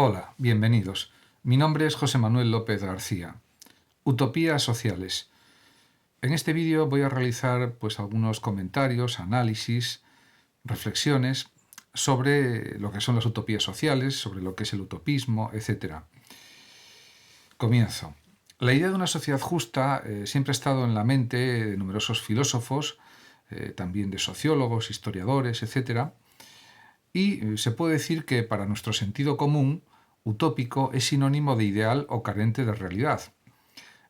Hola, bienvenidos. Mi nombre es José Manuel López García. Utopías sociales. En este vídeo voy a realizar algunos comentarios, análisis, reflexiones sobre lo que son las utopías sociales, sobre lo que es el utopismo, etc. Comienzo. La idea de una sociedad justa siempre ha estado en la mente de numerosos filósofos, también de sociólogos, historiadores, etc. Y se puede decir que para nuestro sentido común, utópico es sinónimo de ideal o carente de realidad.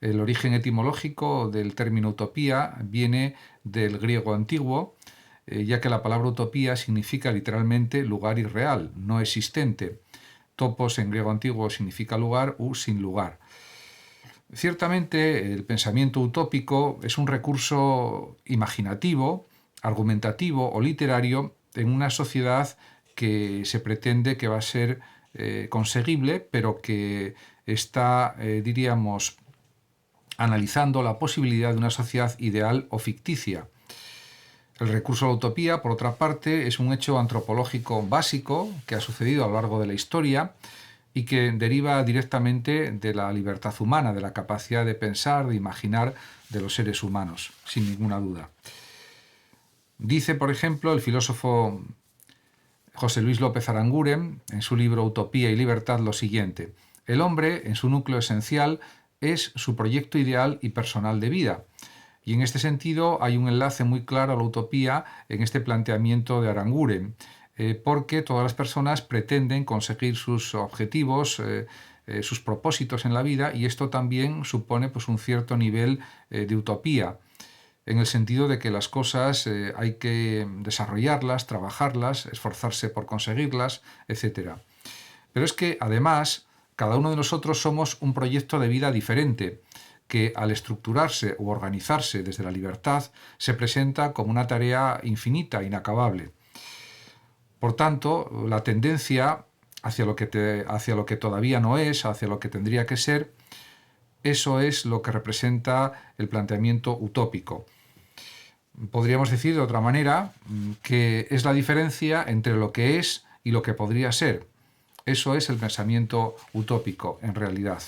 El origen etimológico del término utopía viene del griego antiguo, ya que la palabra utopía significa literalmente lugar irreal, no existente. Topos en griego antiguo significa lugar u sin lugar. Ciertamente, el pensamiento utópico es un recurso imaginativo, argumentativo o literario en una sociedad que se pretende que va a ser conseguible, pero que está, diríamos, analizando la posibilidad de una sociedad ideal o ficticia. El recurso a la utopía, por otra parte, es un hecho antropológico básico que ha sucedido a lo largo de la historia y que deriva directamente de la libertad humana, de la capacidad de pensar, de imaginar de los seres humanos, sin ninguna duda. Dice, por ejemplo, el filósofo José Luis López Aranguren, en su libro Utopía y Libertad, lo siguiente: el hombre, en su núcleo esencial, es su proyecto ideal y personal de vida. Y en este sentido hay un enlace muy claro a la utopía en este planteamiento de Aranguren, porque todas las personas pretenden conseguir sus objetivos, sus propósitos en la vida, y esto también supone un cierto nivel de utopía, en el sentido de que las cosas hay que desarrollarlas, trabajarlas, esforzarse por conseguirlas, etc. Pero es que, además, cada uno de nosotros somos un proyecto de vida diferente, que al estructurarse u organizarse desde la libertad se presenta como una tarea infinita, inacabable. Por tanto, la tendencia hacia lo que todavía no es, hacia lo que tendría que ser, eso es lo que representa el planteamiento utópico. Podríamos decir de otra manera que es la diferencia entre lo que es y lo que podría ser. Eso es el pensamiento utópico, en realidad.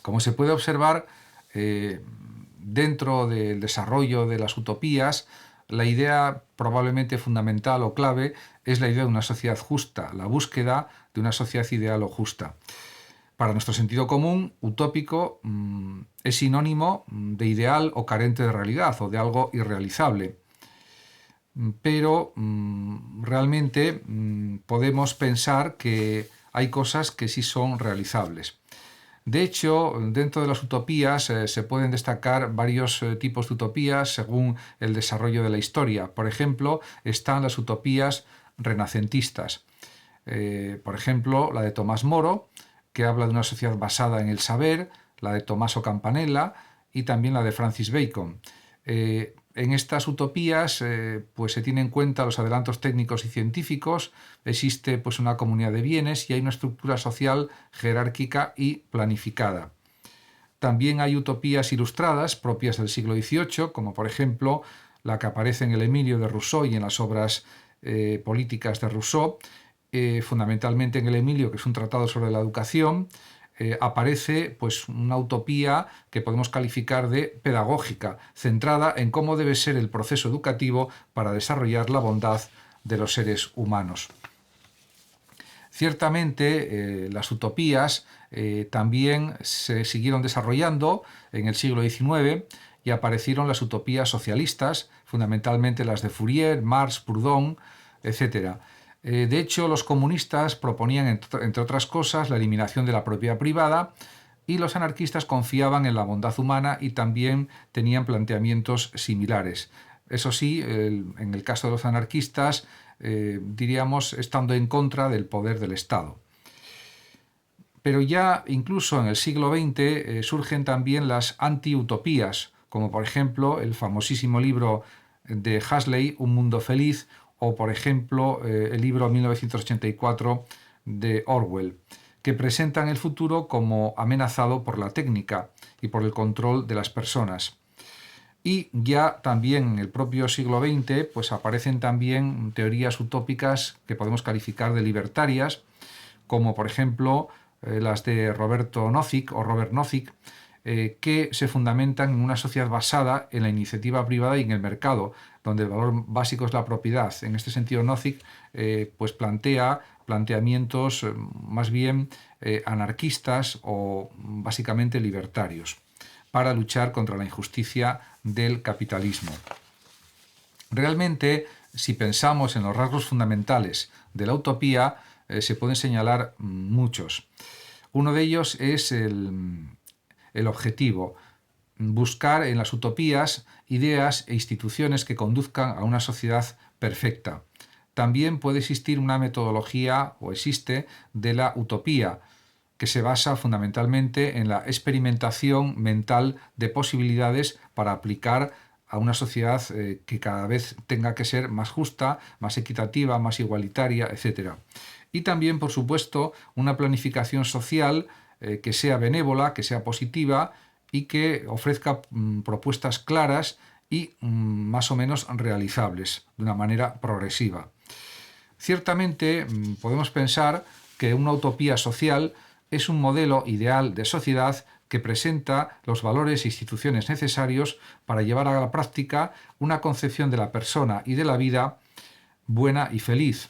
Como se puede observar, dentro del desarrollo de las utopías, la idea probablemente fundamental o clave es la idea de una sociedad justa, la búsqueda de una sociedad ideal o justa. Para nuestro sentido común, utópico es sinónimo de ideal o carente de realidad o de algo irrealizable. Pero realmente podemos pensar que hay cosas que sí son realizables. De hecho, dentro de las utopías se pueden destacar varios tipos de utopías según el desarrollo de la historia. Por ejemplo, están las utopías renacentistas. Por ejemplo, la de Tomás Moro, que habla de una sociedad basada en el saber, la de Tommaso Campanella y también la de Francis Bacon. En estas utopías se tienen en cuenta los adelantos técnicos y científicos, existe una comunidad de bienes y hay una estructura social jerárquica y planificada. También hay utopías ilustradas propias del siglo XVIII, como por ejemplo la que aparece en el Emilio de Rousseau y en las obras políticas de Rousseau, fundamentalmente en el Emilio, que es un tratado sobre la educación. Aparece una utopía que podemos calificar de pedagógica, centrada en cómo debe ser el proceso educativo para desarrollar la bondad de los seres humanos. Ciertamente, las utopías también se siguieron desarrollando en el siglo XIX y aparecieron las utopías socialistas, fundamentalmente las de Fourier, Marx, Proudhon, etc. De hecho, los comunistas proponían, entre otras cosas, la eliminación de la propiedad privada, y los anarquistas confiaban en la bondad humana y también tenían planteamientos similares. Eso sí, en el caso de los anarquistas, diríamos, estando en contra del poder del Estado. Pero ya incluso en el siglo XX surgen también las anti-utopías, como por ejemplo el famosísimo libro de Huxley, Un mundo feliz, o por ejemplo el libro 1984 de Orwell, que presentan el futuro como amenazado por la técnica y por el control de las personas. Y ya también en el propio siglo XX aparecen también teorías utópicas que podemos calificar de libertarias, como por ejemplo las de Roberto Nozick o Robert Nozick, que se fundamentan en una sociedad basada en la iniciativa privada y en el mercado, donde el valor básico es la propiedad. En este sentido, Nozick pues plantea planteamientos más bien anarquistas o básicamente libertarios para luchar contra la injusticia del capitalismo. Realmente, si pensamos en los rasgos fundamentales de la utopía, se pueden señalar muchos. Uno de ellos es el objetivo, buscar en las utopías ideas e instituciones que conduzcan a una sociedad perfecta. También puede existir una metodología, o existe, de la utopía, que se basa fundamentalmente en la experimentación mental de posibilidades para aplicar a una sociedad que cada vez tenga que ser más justa, más equitativa, más igualitaria, etc. Y también, por supuesto, una planificación social que sea benévola, que sea positiva y que ofrezca propuestas claras y más o menos realizables de una manera progresiva. Ciertamente podemos pensar que una utopía social es un modelo ideal de sociedad que presenta los valores e instituciones necesarios para llevar a la práctica una concepción de la persona y de la vida buena y feliz.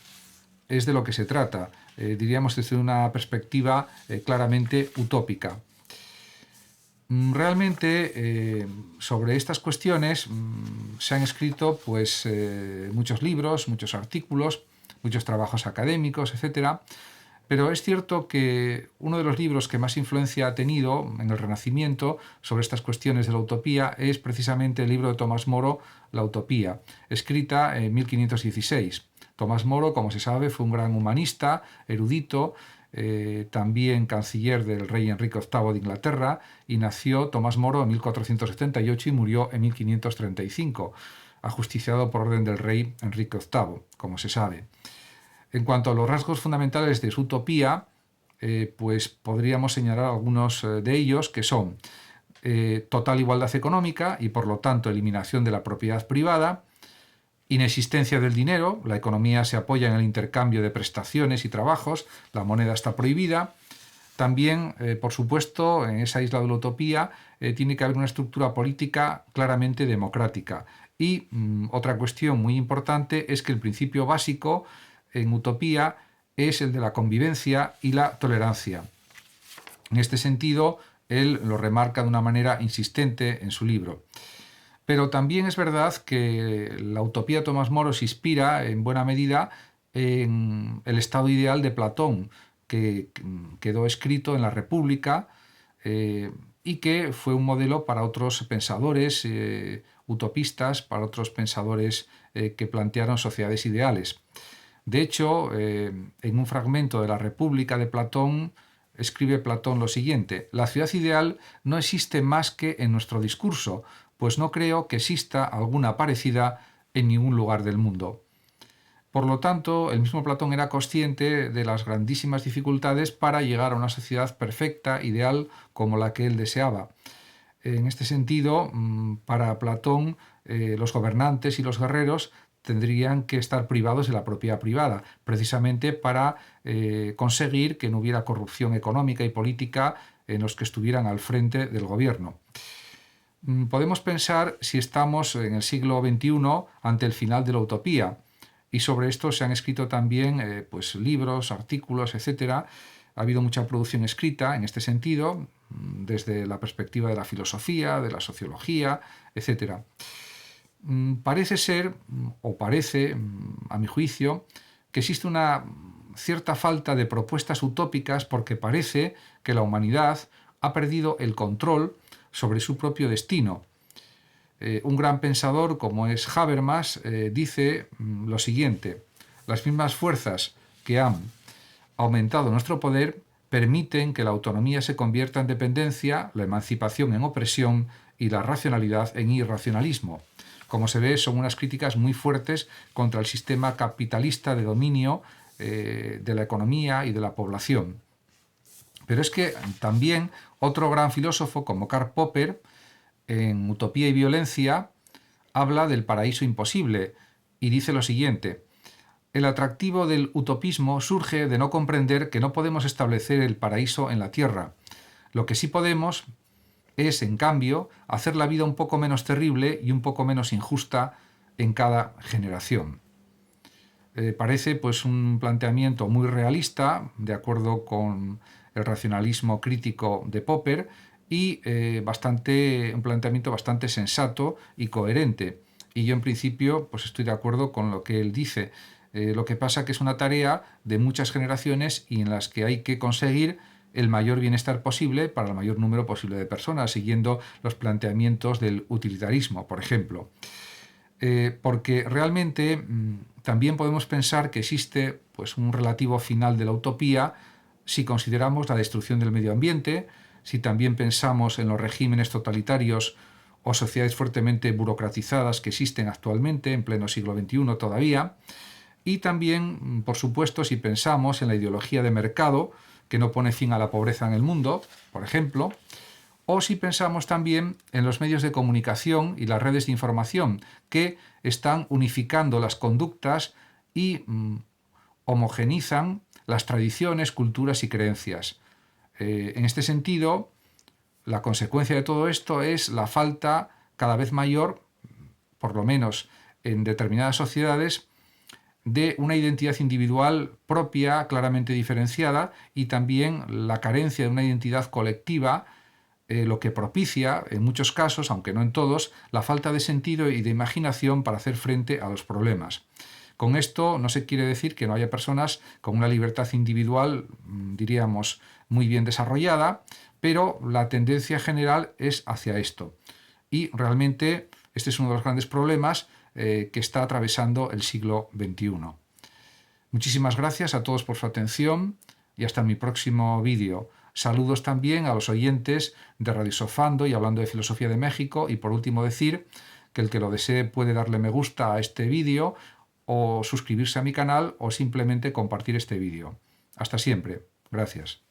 Es de lo que se trata, diríamos desde una perspectiva claramente utópica. Realmente sobre estas cuestiones se han escrito pues, muchos libros, muchos artículos, muchos trabajos académicos, etc. Pero es cierto que uno de los libros que más influencia ha tenido en el Renacimiento sobre estas cuestiones de la utopía es precisamente el libro de Tomás Moro, La Utopía, escrita en 1516. Tomás Moro, como se sabe, fue un gran humanista, erudito, también canciller del rey Enrique VIII de Inglaterra, y nació Tomás Moro en 1478 y murió en 1535, ajusticiado por orden del rey Enrique VIII, como se sabe. En cuanto a los rasgos fundamentales de su utopía, pues podríamos señalar algunos de ellos, que son total igualdad económica y por lo tanto eliminación de la propiedad privada, inexistencia del dinero, la economía se apoya en el intercambio de prestaciones y trabajos, la moneda está prohibida. También, por supuesto, en esa isla de la utopía tiene que haber una estructura política claramente democrática. Y otra cuestión muy importante es que el principio básico en utopía es el de la convivencia y la tolerancia. En este sentido, él lo remarca de una manera insistente en su libro. Pero también es verdad que la utopía de Tomás Moro se inspira en buena medida en el estado ideal de Platón, que quedó escrito en la República y que fue un modelo para otros pensadores utopistas, para otros pensadores que plantearon sociedades ideales. De hecho, en un fragmento de la República de Platón, escribe Platón lo siguiente: la ciudad ideal no existe más que en nuestro discurso, pues no creo que exista alguna parecida en ningún lugar del mundo. Por lo tanto, el mismo Platón era consciente de las grandísimas dificultades para llegar a una sociedad perfecta, ideal, como la que él deseaba. En este sentido, para Platón, los gobernantes y los guerreros tendrían que estar privados de la propiedad privada, precisamente para conseguir que no hubiera corrupción económica y política en los que estuvieran al frente del gobierno. Podemos pensar si estamos en el siglo XXI ante el final de la utopía, y sobre esto se han escrito también pues, libros, artículos, etc. Ha habido mucha producción escrita en este sentido, desde la perspectiva de la filosofía, de la sociología, etc. Parece ser, o parece, a mi juicio, que existe una cierta falta de propuestas utópicas porque parece que la humanidad ha perdido el control sobre su propio destino. Un gran pensador como es Habermas dice lo siguiente: las mismas fuerzas que han aumentado nuestro poder permiten que la autonomía se convierta en dependencia, la emancipación en opresión y la racionalidad en irracionalismo. Como se ve, son unas críticas muy fuertes contra el sistema capitalista de dominio de la economía y de la población. Pero es que también otro gran filósofo como Karl Popper, en Utopía y Violencia, habla del paraíso imposible y dice lo siguiente: El atractivo del utopismo surge de no comprender que no podemos establecer el paraíso en la tierra. Lo que sí podemos es, en cambio, hacer la vida un poco menos terrible y un poco menos injusta en cada generación. Parece pues un planteamiento muy realista, de acuerdo con el racionalismo crítico de Popper, y un planteamiento bastante sensato y coherente. Y yo en principio pues estoy de acuerdo con lo que él dice. Lo que pasa que es una tarea de muchas generaciones y en las que hay que conseguir el mayor bienestar posible para el mayor número posible de personas, siguiendo los planteamientos del utilitarismo, por ejemplo. Porque realmente también podemos pensar que existe pues, un relativo final de la utopía si consideramos la destrucción del medio ambiente, si también pensamos en los regímenes totalitarios o sociedades fuertemente burocratizadas que existen actualmente en pleno siglo XXI todavía, y también, por supuesto, si pensamos en la ideología de mercado que no pone fin a la pobreza en el mundo, por ejemplo, o si pensamos también en los medios de comunicación y las redes de información que están unificando las conductas y homogenizan las tradiciones, culturas y creencias. En este sentido, la consecuencia de todo esto es la falta cada vez mayor, por lo menos en determinadas sociedades, de una identidad individual propia, claramente diferenciada, y también la carencia de una identidad colectiva, lo que propicia, en muchos casos, aunque no en todos, la falta de sentido y de imaginación para hacer frente a los problemas. Con esto no se quiere decir que no haya personas con una libertad individual, diríamos, muy bien desarrollada, pero la tendencia general es hacia esto. Y realmente este es uno de los grandes problemas que está atravesando el siglo XXI. Muchísimas gracias a todos por su atención y hasta mi próximo vídeo. Saludos también a los oyentes de Radio Sofando y Hablando de Filosofía de México, y por último decir que el que lo desee puede darle me gusta a este vídeo o suscribirse a mi canal o simplemente compartir este vídeo. Hasta siempre. Gracias.